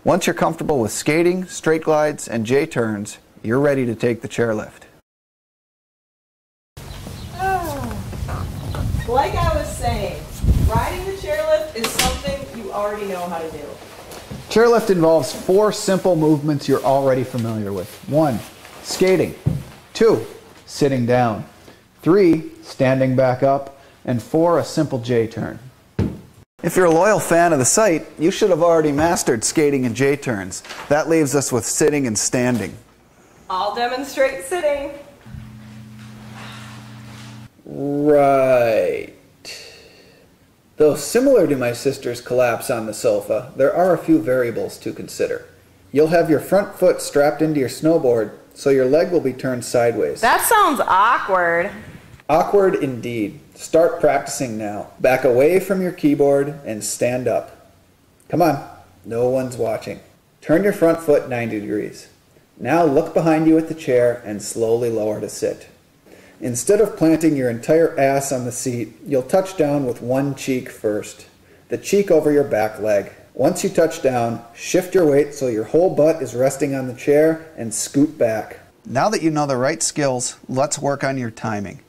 Once you're comfortable with skating, straight glides, and J-turns, you're ready to take the chairlift. Like I was saying, riding the chairlift is something you already know how to do. Chairlift involves 4 simple movements you're already familiar with. 1, skating. 2, sitting down. 3, standing back up. And 4, a simple J-turn. If you're a loyal fan of the site, you should have already mastered skating and J-turns. That leaves us with sitting and standing. I'll demonstrate sitting. Right. Though similar to my sister's collapse on the sofa, there are a few variables to consider. You'll have your front foot strapped into your snowboard, so your leg will be turned sideways. That sounds awkward. Awkward indeed. Start practicing now. Back away from your keyboard and stand up. Come on, no one's watching. Turn your front foot 90 degrees. Now look behind you at the chair and slowly lower to sit. Instead of planting your entire ass on the seat, you'll touch down with one cheek first. The cheek over your back leg. Once you touch down, shift your weight so your whole butt is resting on the chair and scoot back. Now that you know the right skills, let's work on your timing.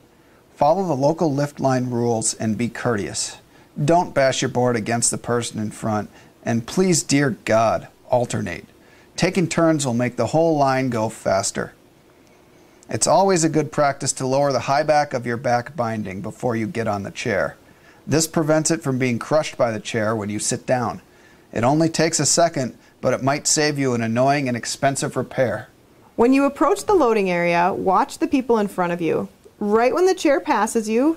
Follow the local lift line rules and be courteous. Don't bash your board against the person in front, and please, dear God, alternate. Taking turns will make the whole line go faster. It's always a good practice to lower the high back of your back binding before you get on the chair. This prevents it from being crushed by the chair when you sit down. It only takes a second, but it might save you an annoying and expensive repair. When you approach the loading area, watch the people in front of you. Right when the chair passes you,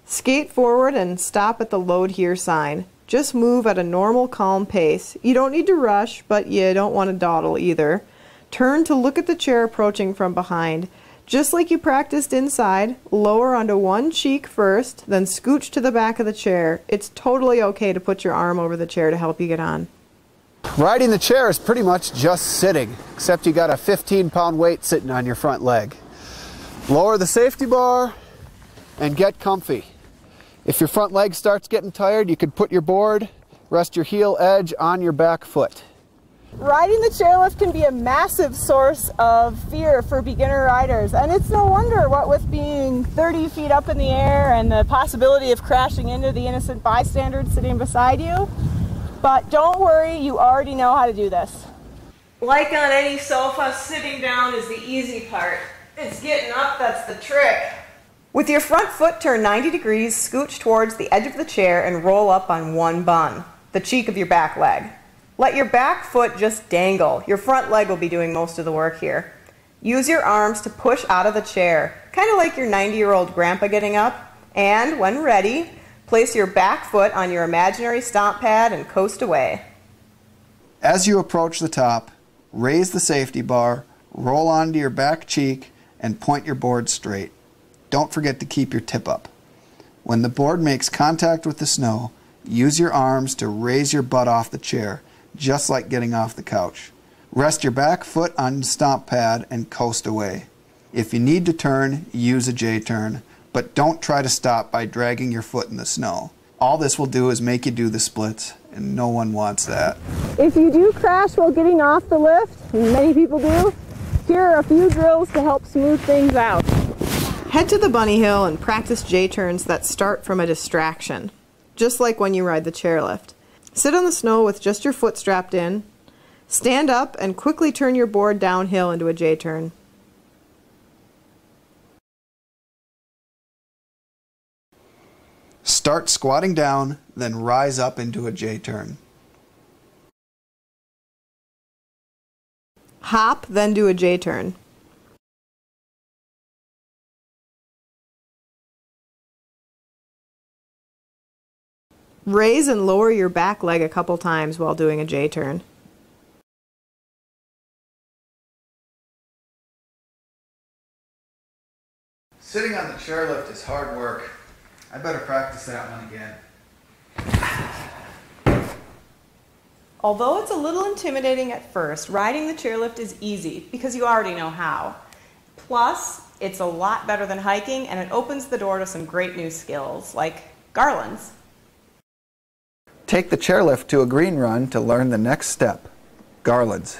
skate forward and stop at the load here sign. Just move at a normal, calm pace. You don't need to rush, but you don't want to dawdle either. Turn to look at the chair approaching from behind. Just like you practiced inside, lower onto one cheek first, then scooch to the back of the chair. It's totally okay to put your arm over the chair to help you get on. Riding the chair is pretty much just sitting, except you got a 15-pound weight sitting on your front leg. Lower the safety bar and get comfy. If your front leg starts getting tired, you could put your board, rest your heel edge on your back foot. Riding the chairlift can be a massive source of fear for beginner riders, and it's no wonder, what with being 30 feet up in the air and the possibility of crashing into the innocent bystander sitting beside you. But don't worry, you already know how to do this. Like on any sofa, sitting down is the easy part. It's getting up that's the trick. With your front foot turned 90 degrees, scooch towards the edge of the chair and roll up on one bun, the cheek of your back leg. Let your back foot just dangle. Your front leg will be doing most of the work here. Use your arms to push out of the chair, kind of like your 90-year-old grandpa getting up. And when ready, place your back foot on your imaginary stomp pad and coast away. As you approach the top, raise the safety bar, roll onto your back cheek, and point your board straight. Don't forget to keep your tip up. When the board makes contact with the snow, use your arms to raise your butt off the chair, just like getting off the couch. Rest your back foot on the stomp pad and coast away. If you need to turn, use a J-turn, but don't try to stop by dragging your foot in the snow. All this will do is make you do the splits, and no one wants that. If you do crash while getting off the lift, and many people do, here are a few drills to help smooth things out. Head to the bunny hill and practice J-turns that start from a distraction, just like when you ride the chairlift. Sit on the snow with just your foot strapped in. Stand up and quickly turn your board downhill into a J-turn. Start squatting down, then rise up into a J-turn. Hop, then do a J-turn. Raise and lower your back leg a couple times while doing a J-turn. Sitting on the chairlift is hard work. I better practice that one again. Although it's a little intimidating at first, riding the chairlift is easy because you already know how. Plus, it's a lot better than hiking, and it opens the door to some great new skills, like garlands. Take the chairlift to a green run to learn the next step. garlands.